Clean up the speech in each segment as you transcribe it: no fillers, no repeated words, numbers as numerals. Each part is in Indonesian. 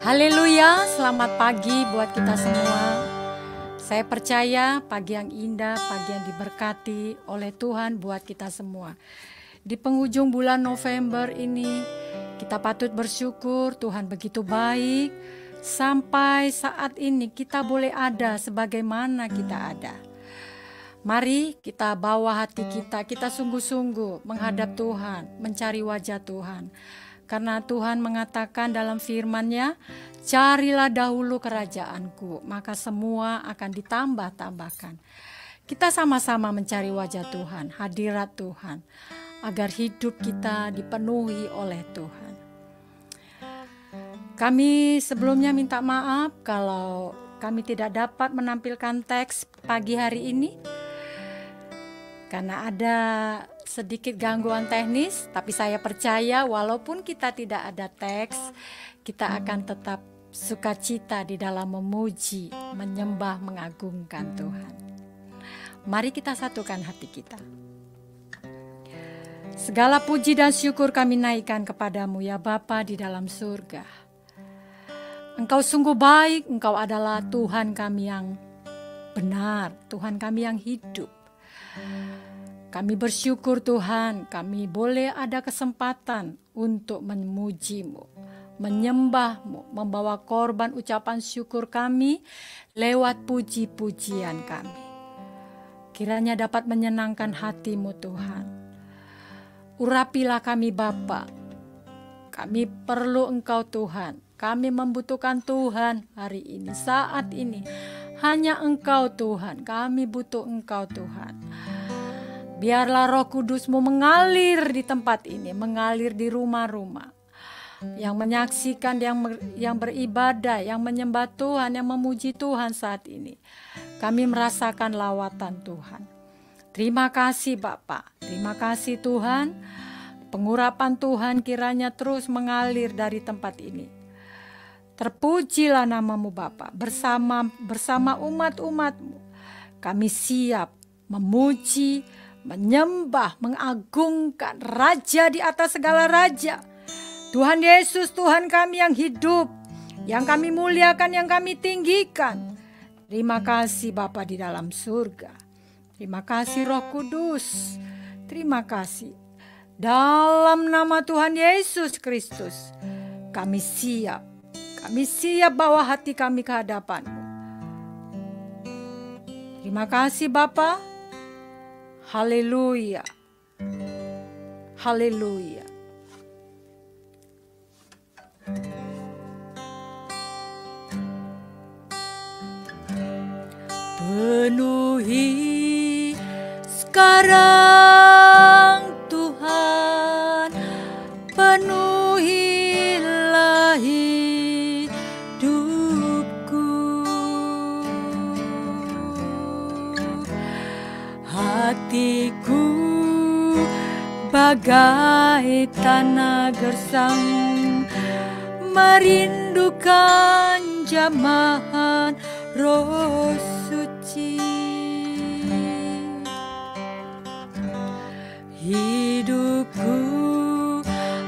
Haleluya, selamat pagi buat kita semua. Saya percaya pagi yang indah, pagi yang diberkati oleh Tuhan buat kita semua. Di penghujung bulan November ini, kita patut bersyukur Tuhan begitu baik. Sampai saat ini kita boleh ada sebagaimana kita ada. Mari kita bawa hati kita sungguh-sungguh menghadap Tuhan, mencari wajah Tuhan. Karena Tuhan mengatakan dalam firman-Nya, carilah dahulu kerajaan-Ku, maka semua akan ditambah-tambahkan. Kita sama-sama mencari wajah Tuhan, hadirat Tuhan, agar hidup kita dipenuhi oleh Tuhan. Kami sebelumnya minta maaf kalau kami tidak dapat menampilkan teks pagi hari ini, karena ada sedikit gangguan teknis, tapi saya percaya walaupun kita tidak ada teks, kita akan tetap sukacita di dalam memuji, menyembah, mengagungkan Tuhan. Mari kita satukan hati kita. Segala puji dan syukur kami naikkan kepadamu ya Bapa di dalam surga. Engkau sungguh baik, Engkau adalah Tuhan kami yang benar, Tuhan kami yang hidup. Kami bersyukur Tuhan, kami boleh ada kesempatan untuk memuji-Mu, menyembah-Mu, membawa korban ucapan syukur kami lewat puji-pujian kami. Kiranya dapat menyenangkan hati-Mu Tuhan. Urapilah kami Bapa, kami perlu Engkau Tuhan, kami membutuhkan Tuhan hari ini, saat ini. Hanya Engkau Tuhan, kami butuh Engkau Tuhan. Biarlah Roh Kudus-Mu mengalir di tempat ini, mengalir di rumah-rumah. Yang menyaksikan, yang beribadah, yang menyembah Tuhan, yang memuji Tuhan saat ini. Kami merasakan lawatan Tuhan. Terima kasih Bapa, terima kasih Tuhan. Pengurapan Tuhan kiranya terus mengalir dari tempat ini. Terpujilah nama-Mu Bapa, bersama umat-umat-Mu. Kami siap memuji, menyembah, mengagungkan Raja di atas segala raja. Tuhan Yesus, Tuhan kami yang hidup, yang kami muliakan, yang kami tinggikan. Terima kasih Bapa di dalam surga. Terima kasih Roh Kudus. Terima kasih. Dalam nama Tuhan Yesus Kristus, kami siap. Kami siap bawa hati kami ke hadapan-Mu. Terima kasih Bapa. Haleluya. Haleluya. Penuhi sekarang Tuhan, penuhilah hidupku. Hatiku bagai tanah gersang, merindukan jamahan Roh Suci. Hidupku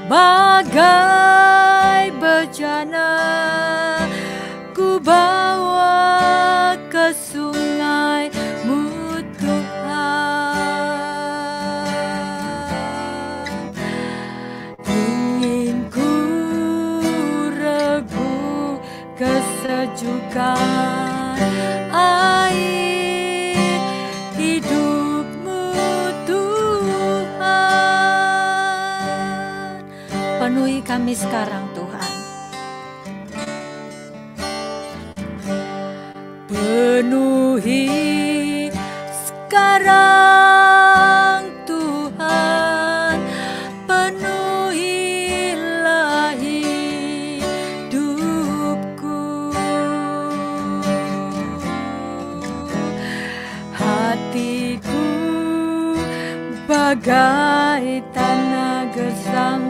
bagai bejana, ku bawa ke sungai-Mu Tuhan. Ingin ku regu kesejukan air hidup-Mu Tuhan. Penuhi kami sekarang Tuhan. Penuhi sekarang Tuhan, penuhilah hidupku. Hatiku bagai tanah gersang,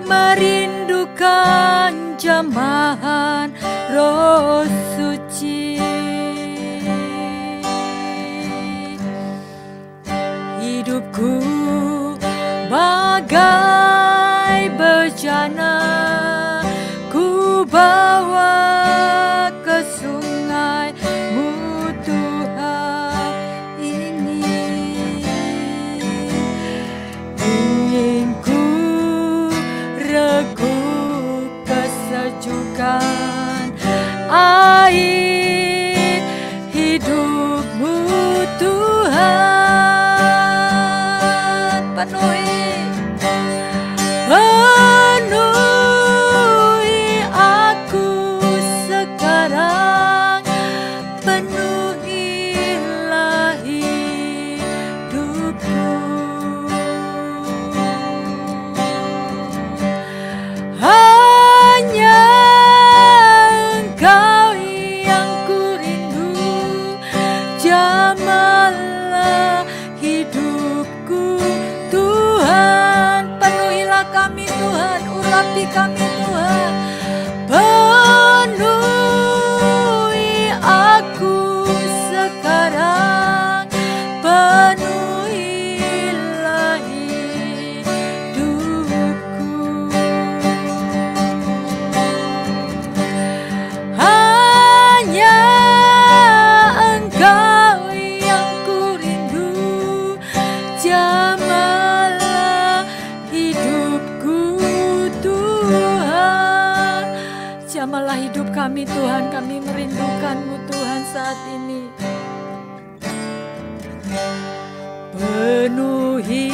merindukan jamahan Roh Suci. Hidupku bagai bejana, ku urapi kami Tuhan. Penuhi aku sekarang, penuhilah hidupku. Hanya Engkau yang ku rindu, jamahlah hidupku Tuhan. Jamahlah hidup kami Tuhan, kami merindukan-Mu Tuhan saat ini. Penuhi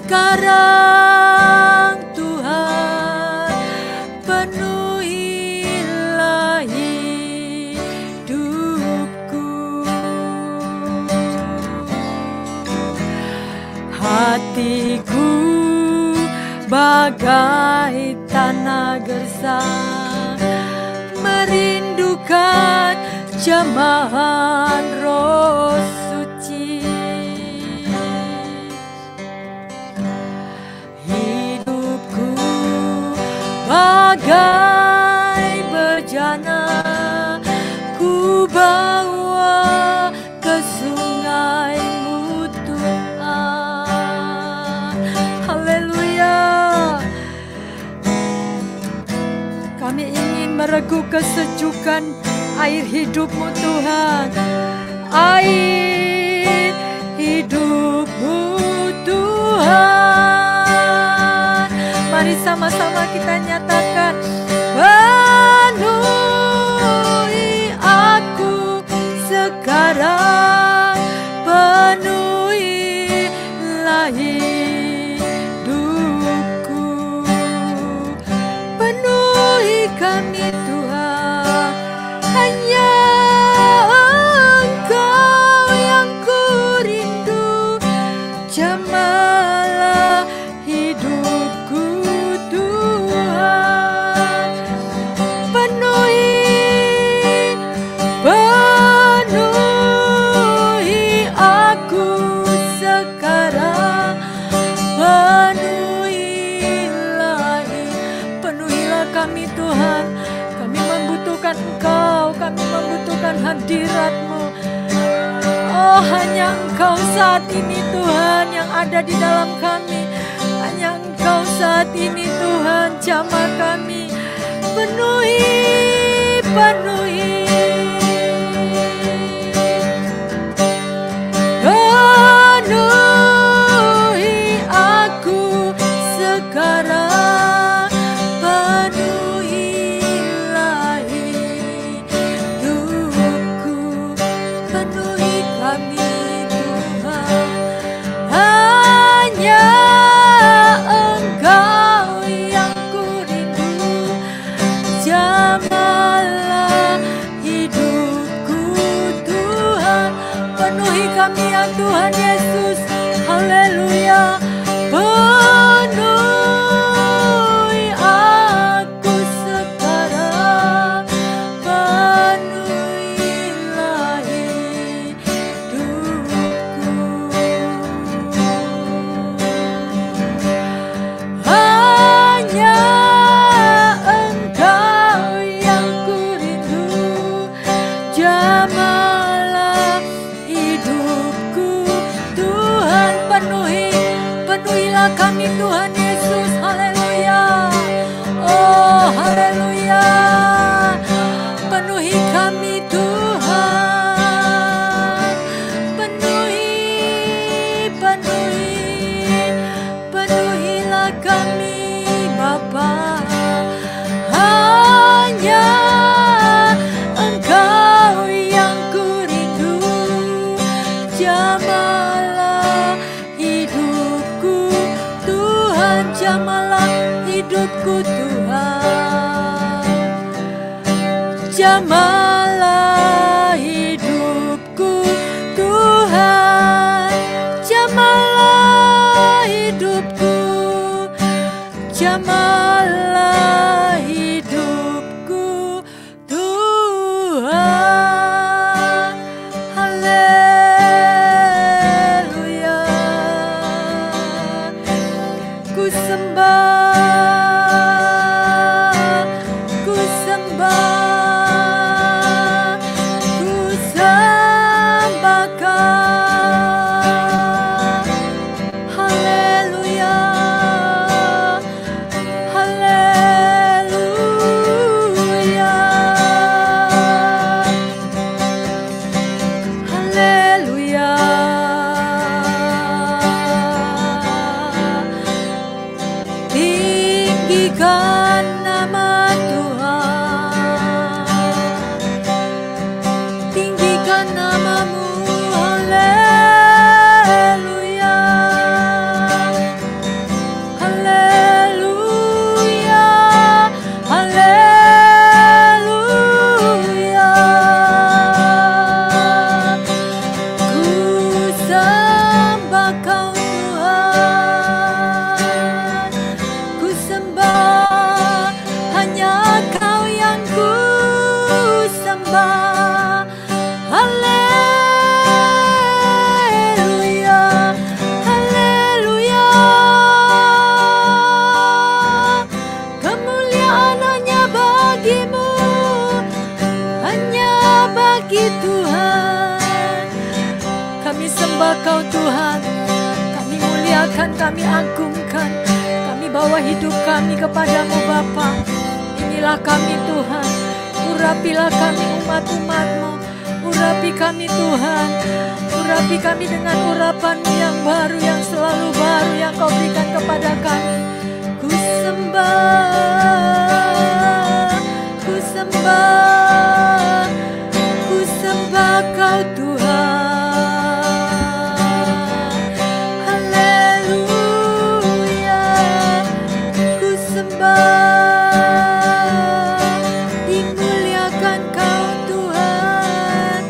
sekarang Tuhan, penuhilah hidupku. Hatiku bagai tanah gersang, merindukan jamahan Roh Suci. Hidupku bagai bejana, ku bawa ke sungai-Mu Tuhan. Haleluya. Kami ingin mereguk kesejukan air hidup-Mu Tuhan, air hidup-Mu Tuhan. Mari sama-sama kita nyatakan, penuhi aku sekarang, penuhilah hidupku. Penuhi kami Tuhan, hanya Engkau yang ku rindu, jamahlah hidupku Tuhan. Penuhi aku sekarang, penuhilah kami Tuhan. Kami membutuhkan Engkau, kami membutuhkan hadirat-Mu. Oh, hanya Engkau saat ini Tuhan yang ada di dalam kami. Hanya Engkau saat ini Tuhan, jamah kami. Penuhi, penuhi. Penuhi aku sekarang, penuhilah hidupku. Penuhi kami Tuhan, hanya Engkau yang ku rindu, jamahlah hidupku Tuhan. Penuhi kami ya Tuhan Yesus, haleluya. Penuhi aku sekarang, penuhilah hidupku. Hanya Engkau yang ku rindu, jamahlah hidupku Tuhan. Penuhilah kami Tuhan Yesus, haleluya. Oh, haleluya. Penuhi kami Tuhan, penuhilah kami Bapa. Hanya Engkau yang ku rindu, jamahlah hidupku Tuhan, jamahlah hidupku Tuhan. Jamahlah hidupku Tuhan, jamahlah hidupku, jamahlah hidupku Tuhan. Haleluya. Ku sembah sembah, ku sembah, ku sembah Kau. Haleluya, haleluya, haleluya. Tinggikan nama Tuhan, tinggikan namamu. Haleluya, haleluya, haleluya. Ku sembah Kau Tuhan, ku sembah, hanya Kau yang ku sembah. Haleluya, haleluya. Kemuliaan hanya bagimu, hanya bagi Tuhan. Kami sembah Kau Tuhan, kami muliakan, kami agungkan, kami bawa hidup kami kepadamu Bapa. Inilah kami Tuhan, urapilah kami umat-umat-Mu, urapi kami Tuhan, urapi kami dengan urapan-Mu yang baru, yang selalu baru, yang Kau berikan kepada kami. Ku sembah, ku sembah, ku sembah Kau Tuhan. Haleluya, ku sembah, dimuliakan Kau Tuhan.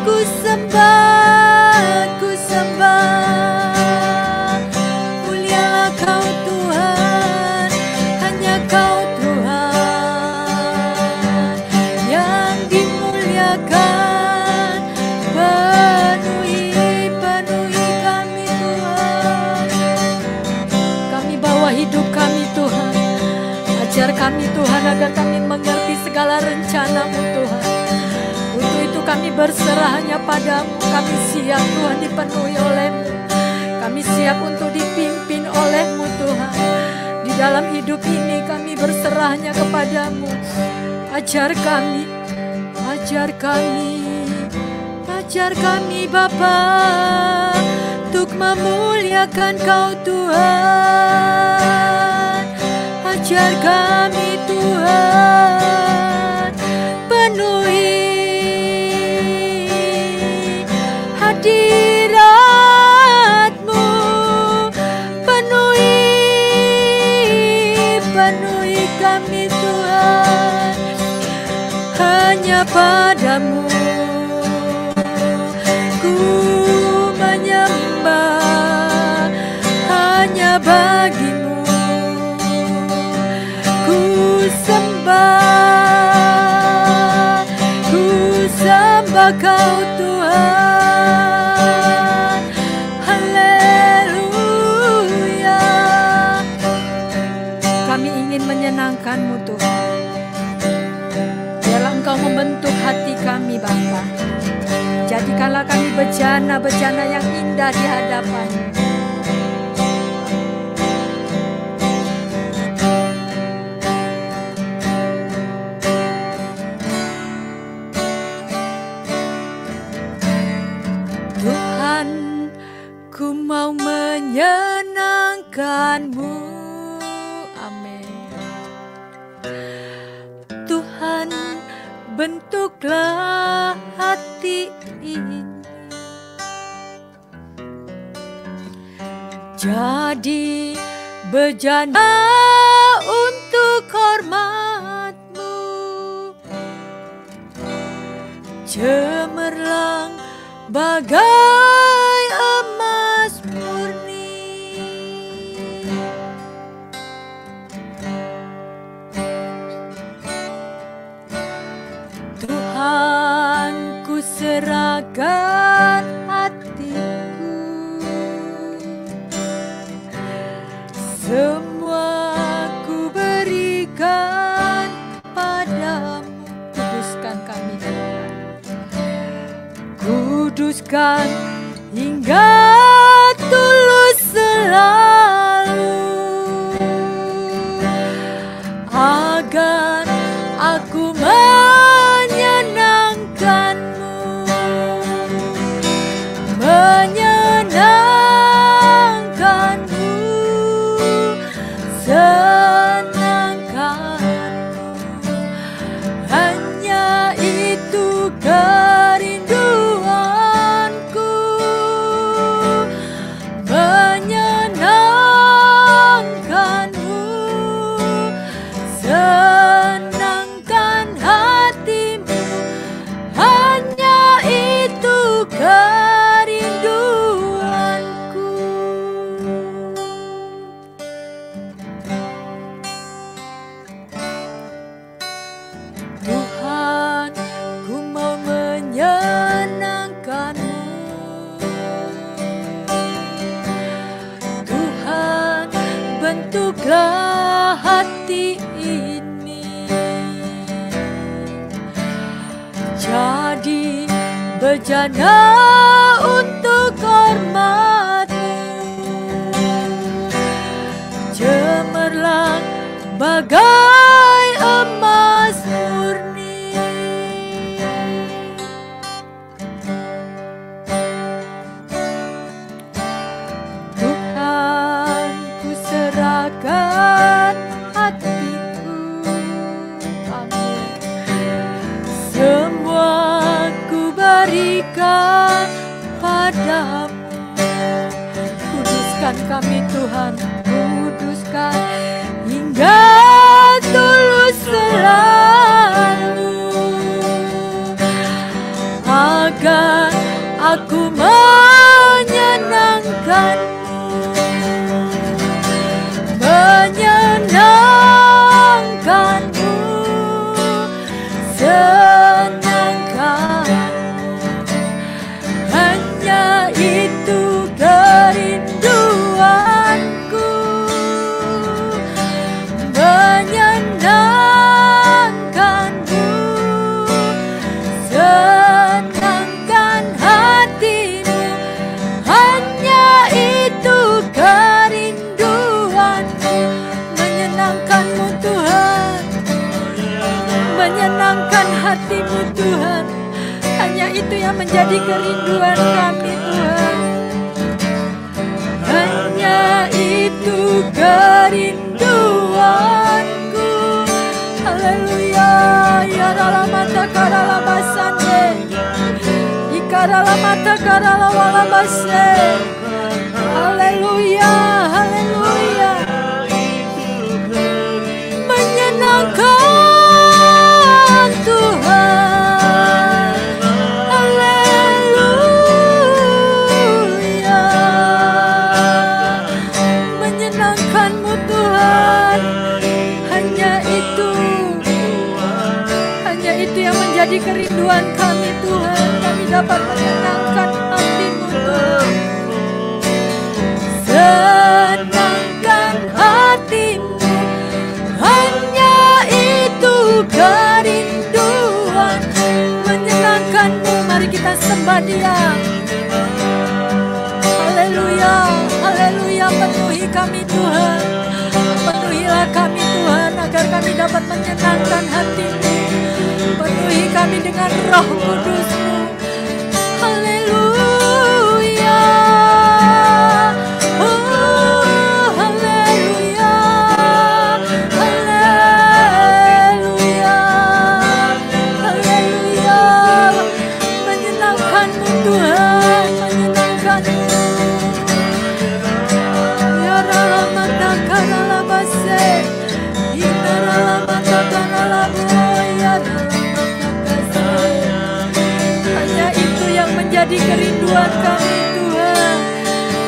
Ku sembah, ku sembah, mulialah Kau Tuhan, hanya Kau Tuhan yang dimuliakan. Penuhi, penuhi kami Tuhan, kami bawa hidup kami Tuhan. Ajar kami Tuhan agar kami mengerti segala rencana-Mu Tuhan. Untuk itu kami berserah hanya padamu. Kami siap Tuhan dipenuhi oleh-Mu, kami siap untuk dipimpin oleh-Mu Tuhan. Di dalam hidup ini kami berserahnya kepadamu. Ajar kami, ajar kami, ajar kami Bapa, untuk memuliakan Kau Tuhan. Ajar kami Tuhan, penuhi hadirat-Mu, penuhi, penuhi kami Tuhan, hanya padamu ku menyembah, hanya bagimu ku sembah, ku sembah Kau Tuhan. Haleluya, kami ingin menyenangkan-Mu Tuhan. Biarlah Engkau membentuk hati kami Bapa. Jadikanlah kami bejana-bejana yang indah di hadapan-Mu. Tuhan, ku mau menyenangkan-Mu. Amin. Tuhan, bentuklah hati ini jadi bejana untuk hormat-Mu, cemerlang bagai emas murni. Tuhan, ku serahkan hatiku, semua kuduskan hingga tulus selalu, agar aku menyenangkanmu, menyenangkanmu, senangkanmu. Hanya itu kerinduanku, menyenangkanmu, senangkan hatimu. Hanya itu kerinduanku. Tuhan, ku mau menyenangkanmu. Tuhan, bentuklah hati ini jadi bejana untuk hormat-Mu, cemerlang bagai emas murni. Tuhan, ku serahkan hatiku, amin. Semua ku berikan padamu. Kuduskan kami Tuhan, kuduskan hingga tulus selalu, agar aku menyenangkanmu, menyenangkanmu, senangkanmu. Hanya itu kerinduanku, menyenangkanmu, senangkan hatimu. Hanya itu kerinduanku, menyenangkanmu Tuhan, menyenangkan hatimu Tuhan. Hanya itu yang menjadi kerinduan kami Tuhan. Hanya itu kerinduanku. Haleluya. Ya ralamata karalabasande, ikaralamata karalawalabase. Haleluya, haleluya. Menyenangkan Tuhan. Haleluya. Menyenangkanmu Tuhan. Hanya itu yang menjadi kerinduan kami Tuhan. Kami dapat menyenangkan hatimu Tuhan. Senangkan hatimu. Hanya itu kerinduan, menyenangkanmu. Mari kita sembah Dia. Haleluya, haleluya. Penuhi kami Tuhan, penuhilah kami Tuhan, agar kami dapat menyenangkan hati-Mu. Penuhi kami dengan Roh Kudus-Mu. Haleluya. Oh, haleluya. Haleluya. Haleluya. Menyenangkan-Mu Tuhan, menyenangkan-Mu. Ya ralamata karalabase, inaralamata karalabo, ya ralamata kase. Hanya itu yang menjadi kerinduan kami Tuhan.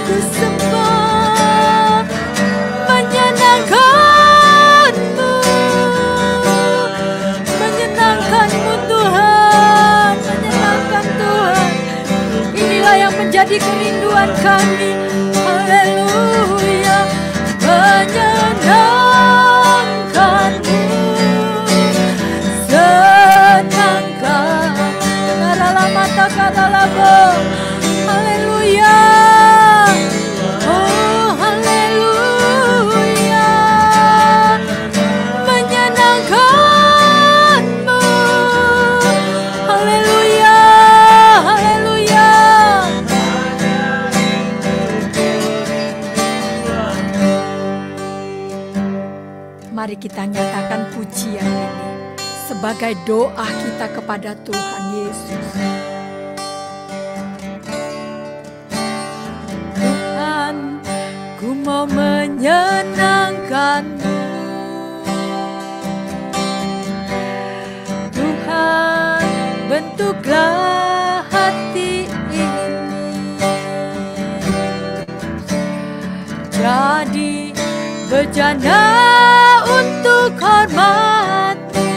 Ku sembah, menyenangkan-Mu, menyenangkan-Mu Tuhan, menyenangkan Tuhan. Inilah yang menjadi kerinduan kami. Haleluya. Menyenangkan-Mu, senangkan. Naralamata karalabo. Mari kita nyatakan pujian ini sebagai doa kita kepada Tuhan Yesus. Tuhan, ku mau menyenangkan-Mu. Tuhan, bentuklah hati ini jadi bejana untuk hormat-Mu,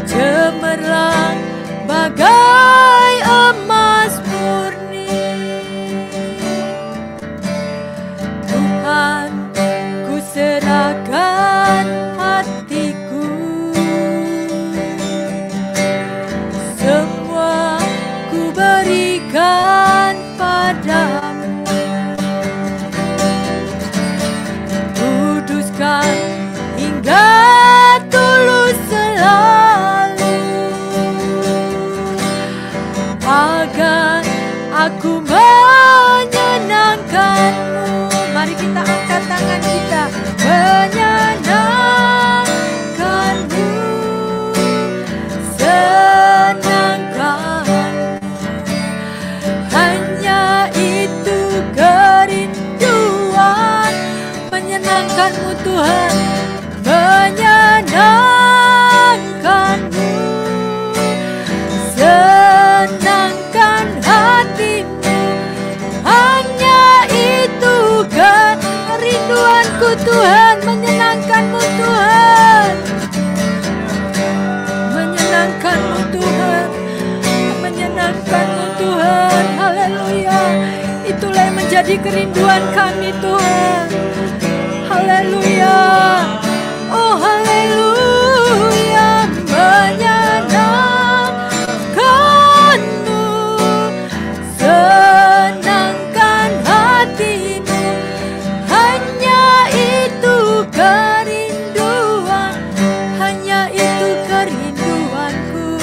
cemerlang bagai emas murni. Tuhan, ku serahkan hatiku, semua ku berikan padamu. Kuduskan hingga tulus selalu, agar aku menyenangkan-Mu. Mari kita angkat tangan kita, menyenangkan-Mu, senangkan. Hanya itu kerinduan, menyenangkan-Mu Tuhan, menyenangkan-Mu, senangkan hati-Mu. Hanya itu kerinduanku Tuhan, menyenangkan-Mu Tuhan, menyenangkan-Mu Tuhan, menyenangkan-Mu Tuhan. Haleluya, itulah yang menjadi kerinduan kami Tuhan. Haleluya, oh haleluya, menyenangkan-Mu, senangkan hati-Mu. Hanya itu kerinduan, hanya itu kerinduanku,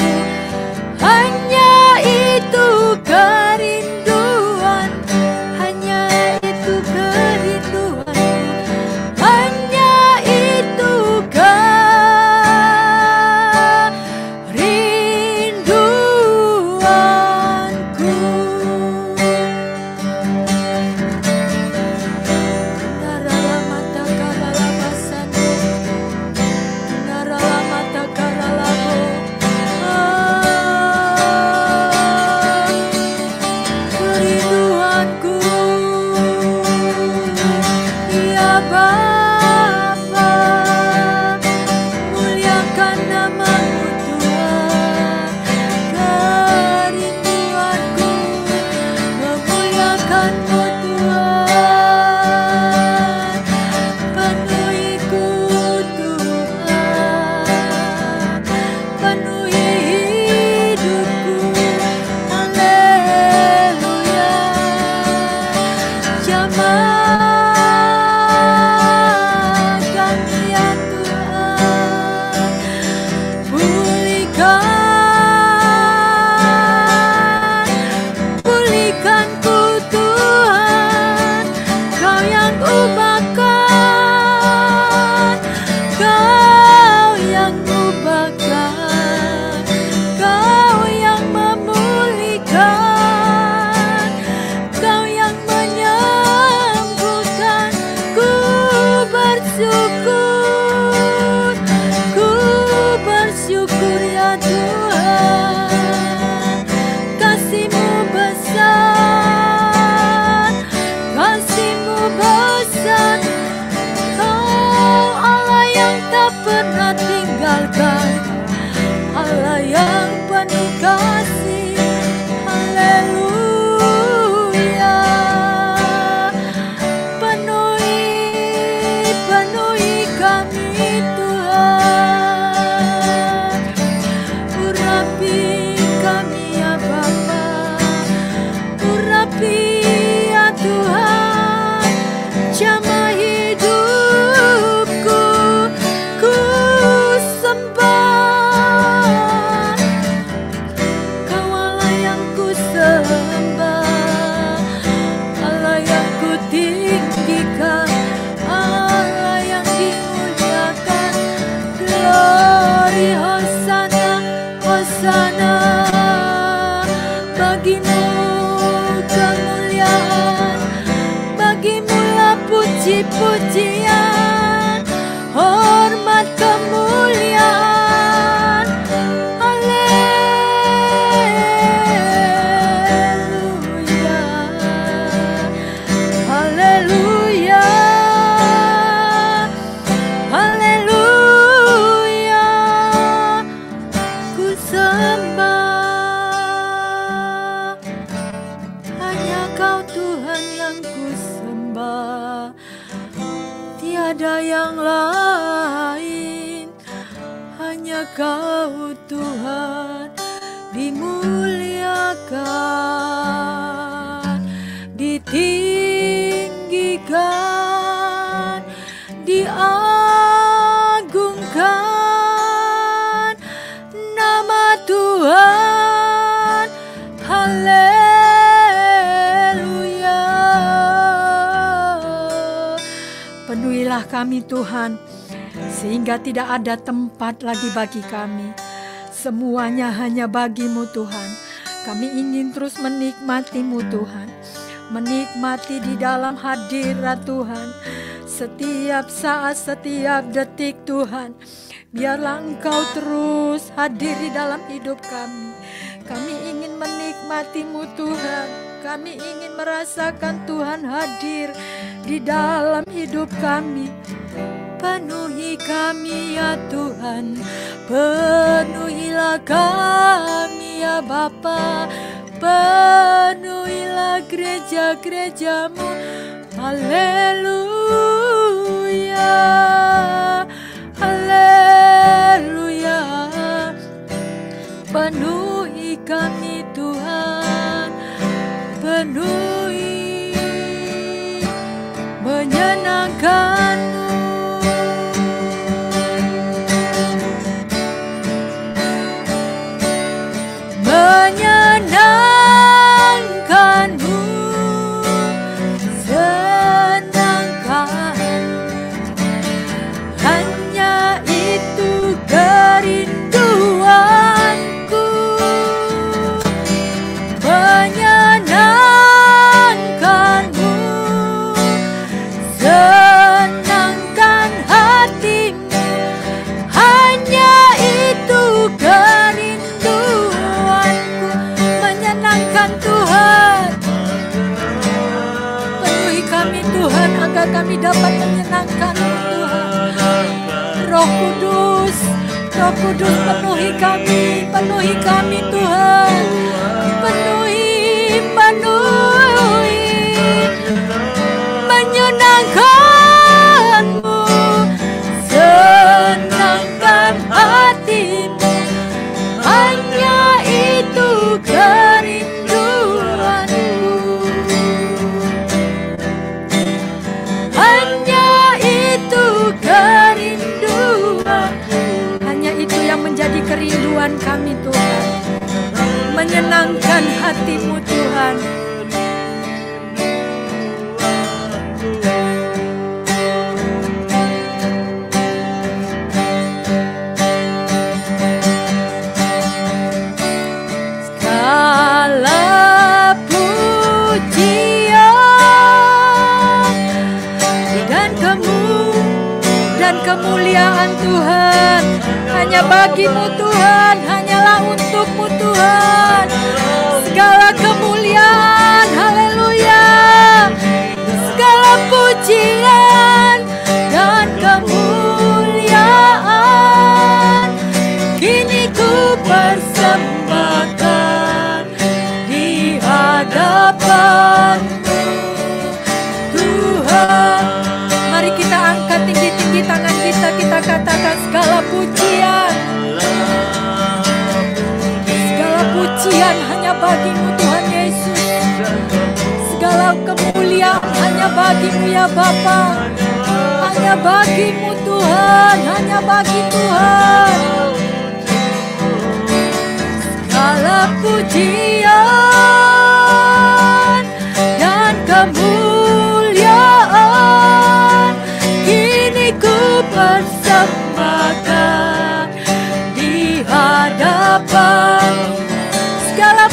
hanya itu kerinduan, hanya itu kerinduanku, hanya itu kerinduanku. Narala mata karala basano, narala mata karala bo. Kerinduanku, ya Bapa, muliakan nama-Mu Tuhan. Kerinduanku, memuliakan-Mu Tuhan. Penuhiku Tuhan, penuhi hidupku. Haleluya, jamah kami ya Tuhan, pulihkanku Tuhan. Kau yang ubahkan, Kau yang ubahkan, Kau yang memulihkan, Kau yang menyembuhkan. Ku bersyukur, ku bersyukur ya Tuhan. Kasih-Mu besar, kasih-Mu besar. Kau Allah yang tak pernah tinggalkan, Allah yang penuh kasih. Haleluya, penuhi pujian, hormat kemuliaan. Haleluya, haleluya, haleluya. Ku sembah, hanya Kau Tuhan yang ku sembah, tiada yang lain. Hanya Kau Tuhan dimuliakan, ditinggikan, diagungkan nama Tuhan. Haleluya. Penuhilah kami Tuhan, sehingga tidak ada tempat lagi bagi kami. Semuanya hanya bagi-Mu Tuhan. Kami ingin terus menikmati-Mu Tuhan, menikmati di dalam hadirat Tuhan. Setiap saat, setiap detik Tuhan, biarlah Engkau terus hadir di dalam hidup kami. Kami ingin menikmati-Mu Tuhan. Kami ingin merasakan Tuhan hadir di dalam hidup kami. Penuhi kami ya Tuhan, penuhilah kami ya Bapa, penuhilah gereja-gereja-Mu. Haleluya, haleluya. Penuhi kami Tuhan, penuhi, menyenangkan-Mu. Menyenangkan-Mu, senangkan, hanya itu kerinduanku. Menyenangkan-Mu, senangkan hatimu, hanya itu kerinduanku. Menyenangkan Tuhan, penuhi kami Tuhan, agar kami dapat menyenangkan-Mu Tuhan. Roh Kudus, Roh Kudus, penuhi kami Tuhan. Penuhi, penuhi, menyenangkan-Mu, senangkan hatimu, hanya itu kerinduanku. Hanya itu kerinduan, hanya itu yang menjadi kerinduan kami Tuhan. Menyenangkan hati-Mu Tuhan. Segala pujian dan kemuliaan Tuhan hanya bagi-Mu Tuhan, hanyalah untuk-Mu Tuhan. Segala kemuliaan, haleluya. Segala pujian dan kemuliaan kini ku persembahkan di hadapan-Mu Tuhan. Mari kita angkat tinggi-tinggi tangan kita, kita katakan segala pujian, segala pujian hanya bagi-Mu Tuhan Yesus. Segala kemuliaan hanya bagi-Mu ya Bapa, hanya bagi-Mu Tuhan, hanya bagi Tuhan. Segala pujian dan kemuliaan kini ku persembahkan di hadapan. Segala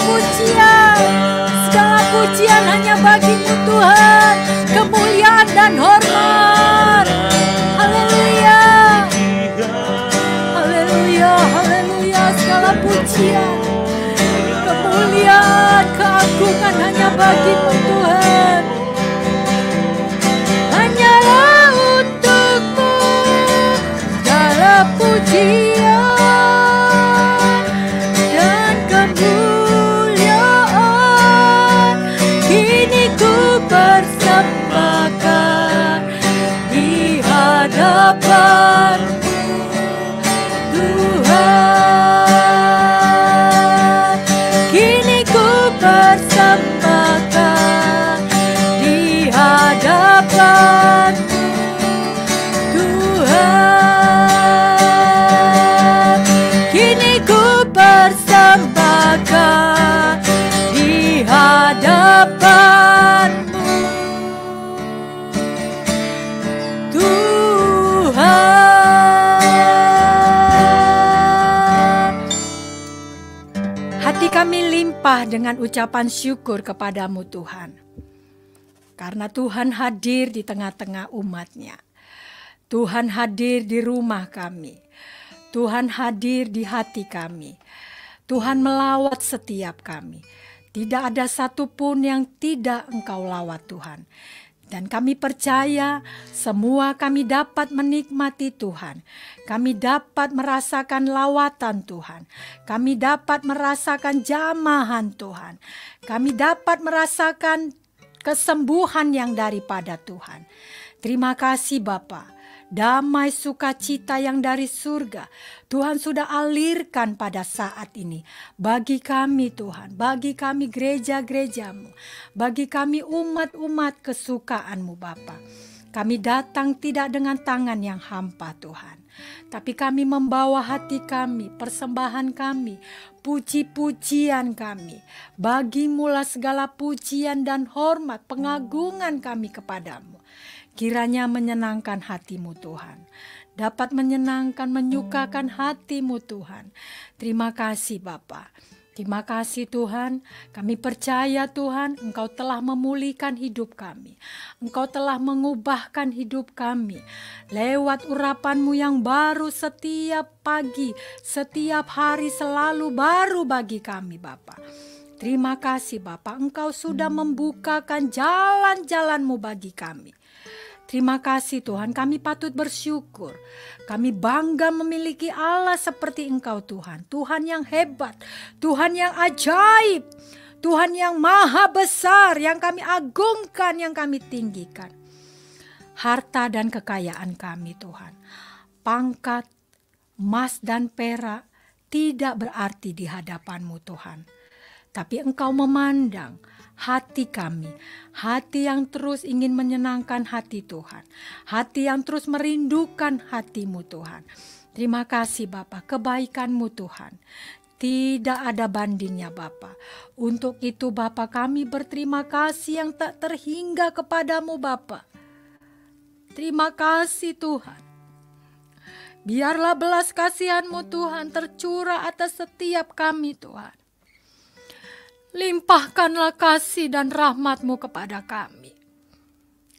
pujian hanya bagi-Mu Tuhan, kemuliaan dan hormat menyembah dengan ucapan syukur kepadamu Tuhan. Karena Tuhan hadir di tengah-tengah umat-Nya. Tuhan hadir di rumah kami. Tuhan hadir di hati kami. Tuhan melawat setiap kami. Tidak ada satupun yang tidak Engkau lawat Tuhan. Dan kami percaya semua kami dapat menikmati Tuhan. Kami dapat merasakan lawatan Tuhan. Kami dapat merasakan jamahan Tuhan. Kami dapat merasakan kesembuhan yang daripada Tuhan. Terima kasih Bapa. Damai sukacita yang dari surga Tuhan sudah alirkan pada saat ini bagi kami Tuhan, bagi kami gereja-gerejamu, bagi kami umat-umat kesukaanmu Bapa. Kami datang tidak dengan tangan yang hampa Tuhan, tapi kami membawa hati kami, persembahan kami, puji-pujian kami. Bagimulah segala pujian dan hormat, pengagungan kami kepadamu. Kiranya menyenangkan hatimu Tuhan. Dapat menyenangkan, menyukakan hatimu Tuhan. Terima kasih Bapa. Terima kasih Tuhan. Kami percaya Tuhan Engkau telah memulihkan hidup kami. Engkau telah mengubahkan hidup kami. Lewat urapan-Mu yang baru setiap pagi, setiap hari selalu baru bagi kami Bapa. Terima kasih Bapa. Engkau sudah membukakan jalan-jalan-Mu bagi kami. Terima kasih Tuhan, kami patut bersyukur. Kami bangga memiliki Allah seperti Engkau Tuhan. Tuhan yang hebat, Tuhan yang ajaib, Tuhan yang maha besar, yang kami agungkan, yang kami tinggikan. Harta dan kekayaan kami Tuhan, pangkat, emas dan perak tidak berarti di hadapan-Mu Tuhan. Tapi Engkau memandang hati kami, hati yang terus ingin menyenangkan hati Tuhan, hati yang terus merindukan hati-Mu Tuhan. Terima kasih Bapa, kebaikan-Mu Tuhan tidak ada bandingnya Bapa. Untuk itu Bapa kami berterima kasih yang tak terhingga kepadamu Bapa. Terima kasih Tuhan. Biarlah belas kasihan-Mu Tuhan tercurah atas setiap kami Tuhan. Limpahkanlah kasih dan rahmat-Mu kepada kami.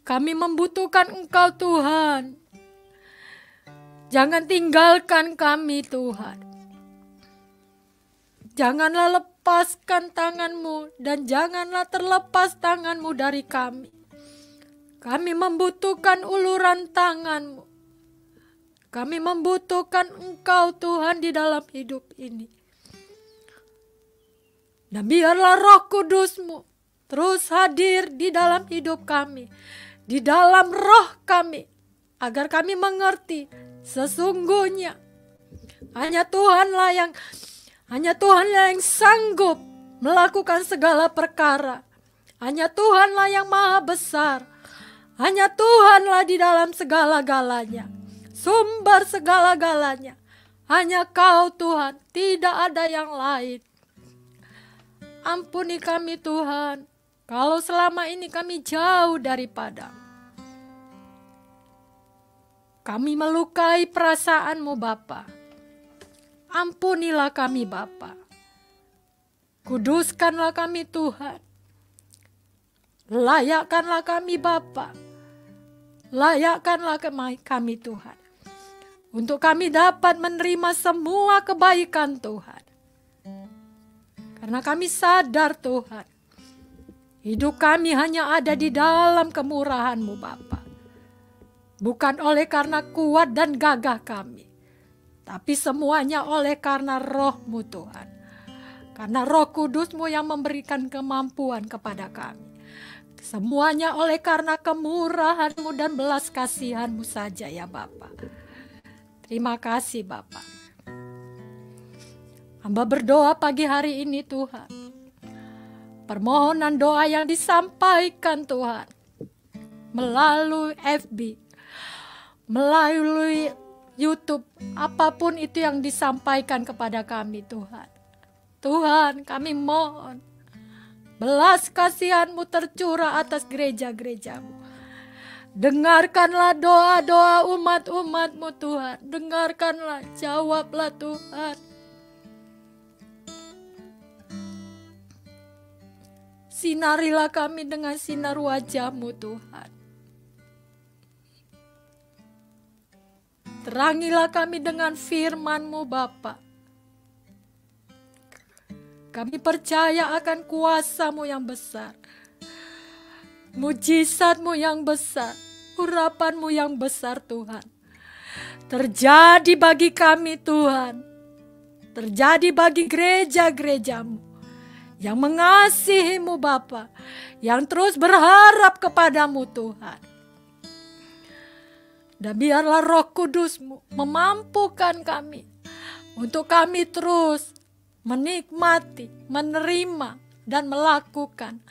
Kami membutuhkan Engkau Tuhan. Jangan tinggalkan kami Tuhan. Janganlah lepaskan tangan-Mu dan janganlah terlepas tangan-Mu dari kami. Kami membutuhkan uluran tangan-Mu. Kami membutuhkan Engkau Tuhan di dalam hidup ini. Dan biarlah Roh Kudus-Mu terus hadir di dalam hidup kami, di dalam roh kami, agar kami mengerti sesungguhnya hanya Tuhanlah yang sanggup melakukan segala perkara. Hanya Tuhanlah yang maha besar. Hanya Tuhanlah di dalam segala-galanya, sumber segala-galanya. Hanya Kau Tuhan, tidak ada yang lain. Ampuni kami Tuhan, kalau selama ini kami jauh daripada. Kami melukai perasaan-Mu Bapa. Ampunilah kami Bapa. Kuduskanlah kami Tuhan. Layakkanlah kami Bapa. Layakkanlah kami Tuhan. Untuk kami dapat menerima semua kebaikan Tuhan. Karena kami sadar Tuhan, hidup kami hanya ada di dalam kemurahan-Mu Bapa. Bukan oleh karena kuat dan gagah kami, tapi semuanya oleh karena Roh-Mu Tuhan. Karena Roh Kudus-Mu yang memberikan kemampuan kepada kami. Semuanya oleh karena kemurahan-Mu dan belas kasihan-Mu saja ya Bapa. Terima kasih Bapa. Hamba berdoa pagi hari ini Tuhan. Permohonan doa yang disampaikan Tuhan melalui FB, melalui YouTube, apapun itu yang disampaikan kepada kami Tuhan. Tuhan, kami mohon belas kasihan-Mu tercurah atas gereja-gereja-Mu. Dengarkanlah doa-doa umat-umat-Mu Tuhan. Dengarkanlah, jawablah Tuhan. Sinarilah kami dengan sinar wajah-Mu Tuhan. Terangilah kami dengan firman-Mu Bapa. Kami percaya akan kuasa-Mu yang besar, mujizat-Mu yang besar, urapan-Mu yang besar Tuhan. Terjadi bagi kami Tuhan, terjadi bagi gereja-gereja-Mu yang mengasihi-Mu Bapa, yang terus berharap kepada-Mu Tuhan. Dan biarlah Roh Kudus-Mu memampukan kami untuk kami terus menikmati, menerima, dan melakukan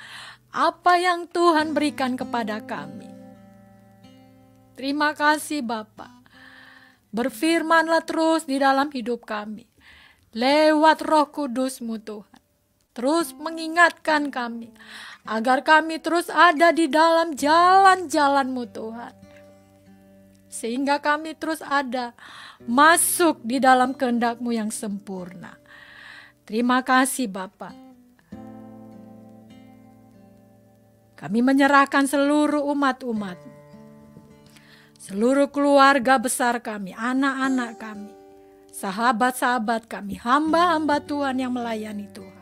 apa yang Tuhan berikan kepada kami. Terima kasih Bapa. Berfirmanlah terus di dalam hidup kami. Lewat Roh Kudus-Mu Tuhan. Terus mengingatkan kami agar kami terus ada di dalam jalan-jalan-Mu Tuhan. Sehingga kami terus ada masuk di dalam kehendak-Mu yang sempurna. Terima kasih Bapa. Kami menyerahkan seluruh umat-umat, seluruh keluarga besar kami, anak-anak kami, sahabat-sahabat kami, hamba-hamba Tuhan yang melayani Tuhan.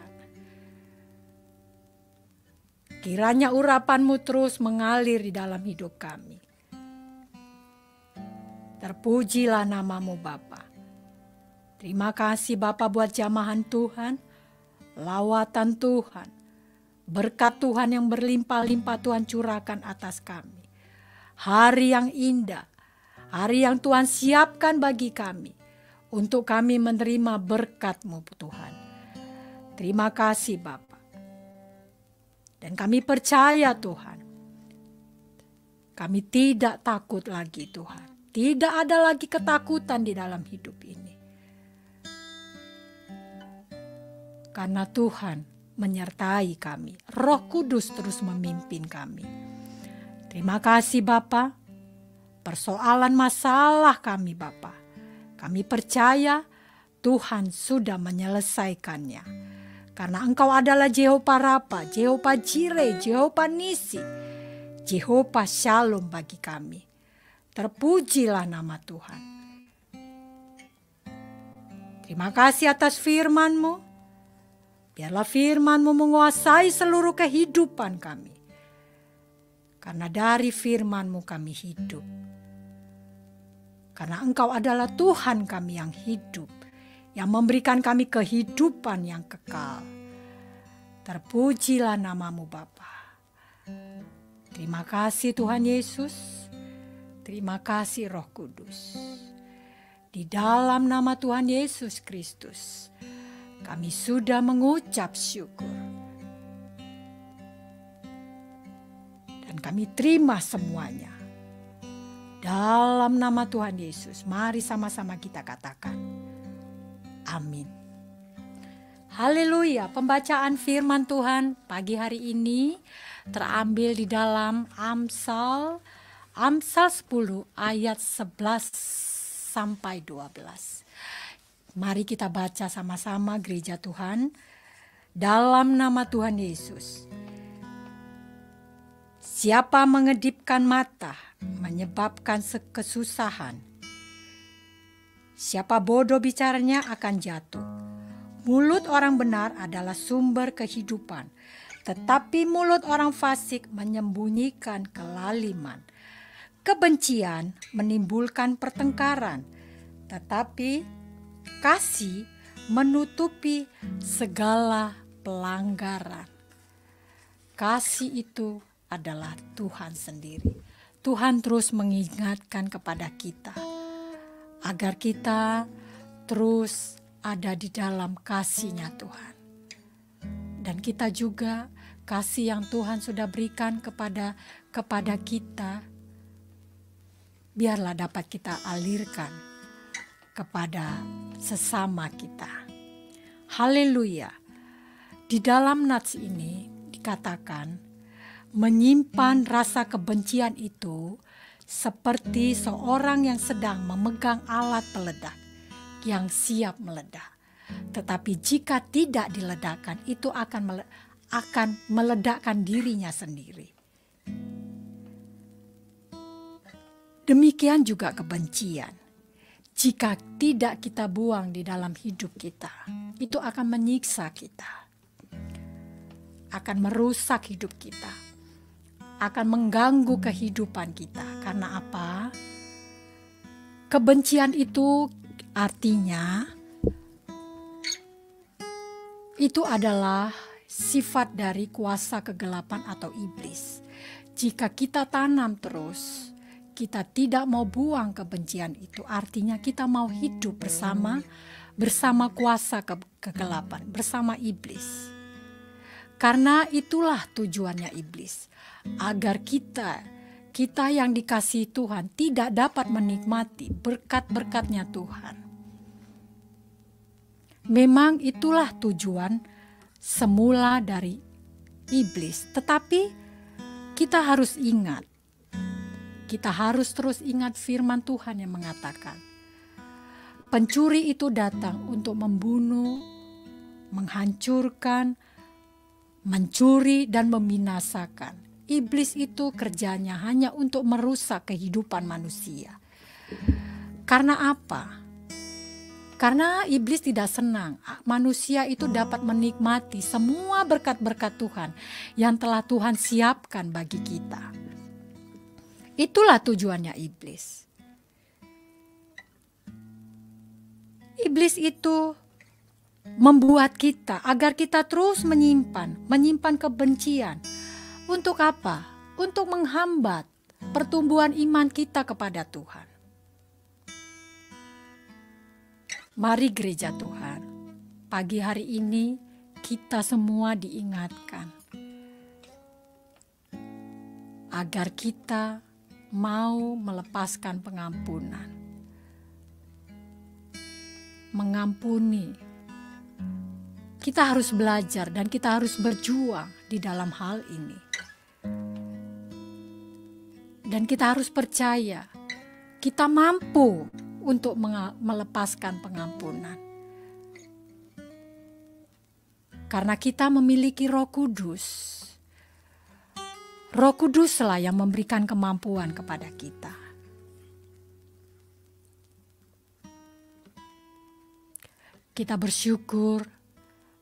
Kiranya urapan-Mu terus mengalir di dalam hidup kami. Terpujilah nama-Mu Bapa. Terima kasih Bapa buat jamahan Tuhan, lawatan Tuhan, berkat Tuhan yang berlimpah-limpah Tuhan curahkan atas kami. Hari yang indah, hari yang Tuhan siapkan bagi kami, untuk kami menerima berkat-Mu Tuhan. Terima kasih Bapa. Dan kami percaya Tuhan, kami tidak takut lagi Tuhan. Tidak ada lagi ketakutan di dalam hidup ini. Karena Tuhan menyertai kami. Roh Kudus terus memimpin kami. Terima kasih Bapa. Persoalan masalah kami Bapa, kami percaya Tuhan sudah menyelesaikannya. Karena Engkau adalah Jehovah Rafa, Jehovah Jireh, Jehovah Nisi, Jehovah Shalom bagi kami. Terpujilah nama Tuhan. Terima kasih atas firman-Mu. Biarlah firman-Mu menguasai seluruh kehidupan kami. Karena dari firman-Mu kami hidup. Karena Engkau adalah Tuhan kami yang hidup, yang memberikan kami kehidupan yang kekal. Terpujilah nama-Mu Bapa. Terima kasih Tuhan Yesus. Terima kasih Roh Kudus. Di dalam nama Tuhan Yesus Kristus, kami sudah mengucap syukur. Dan kami terima semuanya. Dalam nama Tuhan Yesus, mari sama-sama kita katakan, amin. Haleluya, pembacaan firman Tuhan pagi hari ini terambil di dalam Amsal 10 ayat 11 sampai 12. Mari kita baca sama-sama gereja Tuhan. Dalam nama Tuhan Yesus. Siapa mengedipkan mata menyebabkan kesusahan. Siapa bodoh bicaranya akan jatuh. Mulut orang benar adalah sumber kehidupan, tetapi mulut orang fasik menyembunyikan kelaliman. Kebencian menimbulkan pertengkaran, tetapi kasih menutupi segala pelanggaran. Kasih itu adalah Tuhan sendiri. Tuhan terus mengingatkan kepada kita agar kita terus ada di dalam kasih-Nya Tuhan. Dan kita juga kasih yang Tuhan sudah berikan kepada kita, biarlah dapat kita alirkan kepada sesama kita. Haleluya. Di dalam nats ini dikatakan, menyimpan rasa kebencian itu seperti seorang yang sedang memegang alat peledak yang siap meledak. Tetapi jika tidak diledakkan, itu akan meledakkan dirinya sendiri. Demikian juga kebencian. Jika tidak kita buang di dalam hidup kita, itu akan menyiksa kita, akan merusak hidup kita, akan mengganggu kehidupan kita. Karena apa? Kebencian itu artinya itu adalah sifat dari kuasa kegelapan atau iblis. Jika kita tanam terus, kita tidak mau buang kebencian itu, artinya kita mau hidup bersama kuasa kegelapan, bersama iblis. Karena itulah tujuannya iblis, agar kita yang dikasihi Tuhan tidak dapat menikmati berkat-berkatnya Tuhan. Memang itulah tujuan semula dari iblis, tetapi kita harus ingat, kita harus terus ingat firman Tuhan yang mengatakan, pencuri itu datang untuk membunuh, menghancurkan, mencuri dan membinasakan. Iblis itu kerjanya hanya untuk merusak kehidupan manusia. Karena apa? Karena iblis tidak senang manusia itu dapat menikmati semua berkat-berkat Tuhan yang telah Tuhan siapkan bagi kita. Itulah tujuannya iblis. Iblis itu membuat kita agar kita terus menyimpan kebencian. Untuk apa? Untuk menghambat pertumbuhan iman kita kepada Tuhan. Mari gereja Tuhan, pagi hari ini kita semua diingatkan agar kita mau melepaskan pengampunan, mengampuni. Kita harus belajar dan kita harus berjuang di dalam hal ini. Dan kita harus percaya, kita mampu untuk melepaskan pengampunan. Karena kita memiliki Roh Kudus. Roh Kuduslah yang memberikan kemampuan kepada kita. Kita bersyukur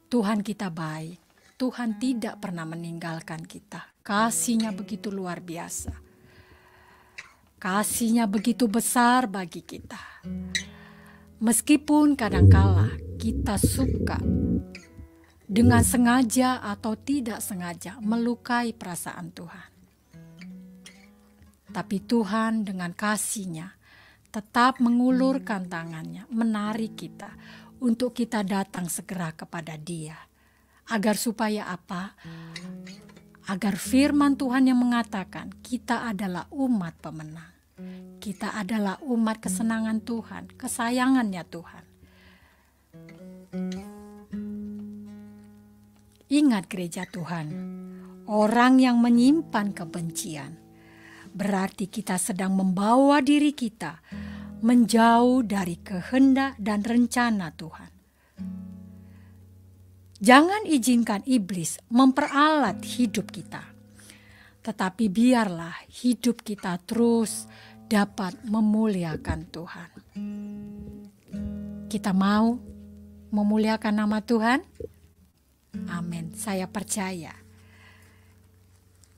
Tuhan kita baik. Tuhan tidak pernah meninggalkan kita. Kasih-Nya begitu luar biasa. Kasih-Nya begitu besar bagi kita. Meskipun kadangkala kita suka dengan sengaja atau tidak sengaja melukai perasaan Tuhan. Tapi Tuhan dengan kasih-Nya tetap mengulurkan tangannya, menarik kita untuk kita datang segera kepada Dia. Agar supaya apa? Agar firman Tuhan yang mengatakan kita adalah umat pemenang. Kita adalah umat kesenangan Tuhan, kesayangannya Tuhan. Ingat gereja Tuhan, orang yang menyimpan kebencian, berarti kita sedang membawa diri kita menjauh dari kehendak dan rencana Tuhan. Jangan izinkan iblis memperalat hidup kita, tetapi biarlah hidup kita terus dapat memuliakan Tuhan. Kita mau memuliakan nama Tuhan? Amin. Saya percaya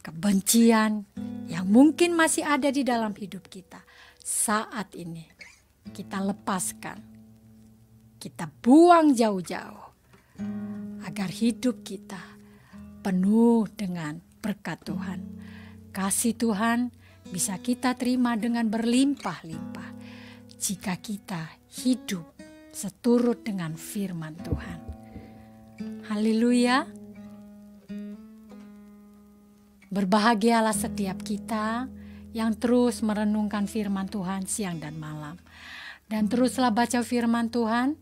kebencian yang mungkin masih ada di dalam hidup kita saat ini kita lepaskan, kita buang jauh-jauh agar hidup kita penuh dengan berkat Tuhan. Kasih Tuhan bisa kita terima dengan berlimpah-limpah jika kita hidup seturut dengan firman Tuhan. Haleluya. Berbahagialah setiap kita yang terus merenungkan firman Tuhan siang dan malam. Dan teruslah baca firman Tuhan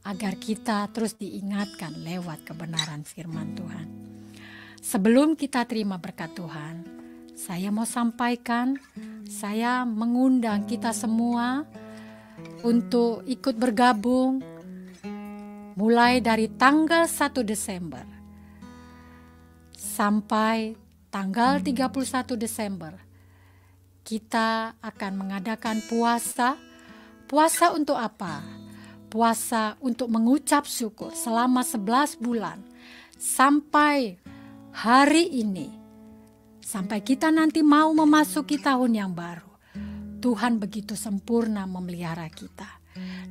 agar kita terus diingatkan lewat kebenaran firman Tuhan. Sebelum kita terima berkat Tuhan, saya mau sampaikan, saya mengundang kita semua untuk ikut bergabung mulai dari tanggal 1 Desember sampai tanggal 31 Desember kita akan mengadakan puasa. Puasa untuk apa? Puasa untuk mengucap syukur selama 11 bulan sampai hari ini, sampai kita nanti mau memasuki tahun yang baru. Tuhan begitu sempurna memelihara kita,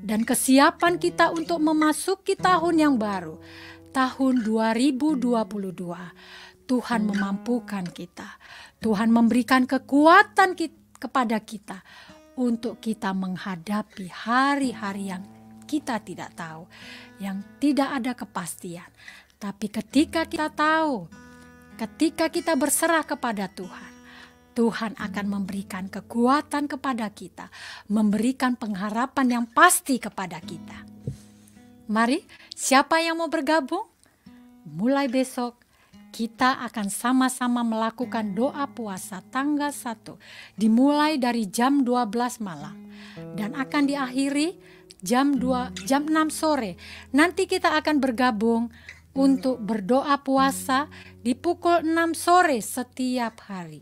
dan kesiapan kita untuk memasuki tahun yang baru, tahun 2022, Tuhan memampukan kita. Tuhan memberikan kekuatan kepada kita untuk kita menghadapi hari-hari yang kita tidak tahu, yang tidak ada kepastian. Tapi ketika kita tahu, ketika kita berserah kepada Tuhan, Tuhan akan memberikan kekuatan kepada kita, memberikan pengharapan yang pasti kepada kita. Mari, siapa yang mau bergabung? Mulai besok kita akan sama-sama melakukan doa puasa tanggal 1, dimulai dari jam 12 malam dan akan diakhiri jam 6 sore. Nanti kita akan bergabung untuk berdoa puasa di pukul 6 sore setiap hari.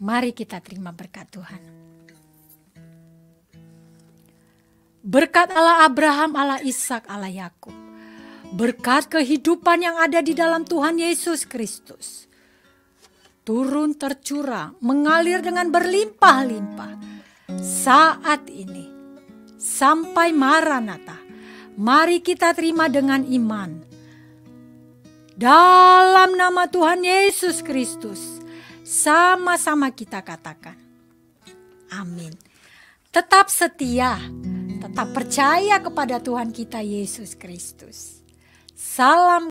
Mari kita terima berkat Tuhan. Berkat Allah Abraham, Allah Ishak, Allah Yakub. Berkat kehidupan yang ada di dalam Tuhan Yesus Kristus. Turun tercurah, mengalir dengan berlimpah-limpah. Saat ini, sampai Maranatha. Mari kita terima dengan iman. Dalam nama Tuhan Yesus Kristus, sama-sama kita katakan. Amin. Tetap setia. Tetap percaya kepada Tuhan kita Yesus Kristus. Salam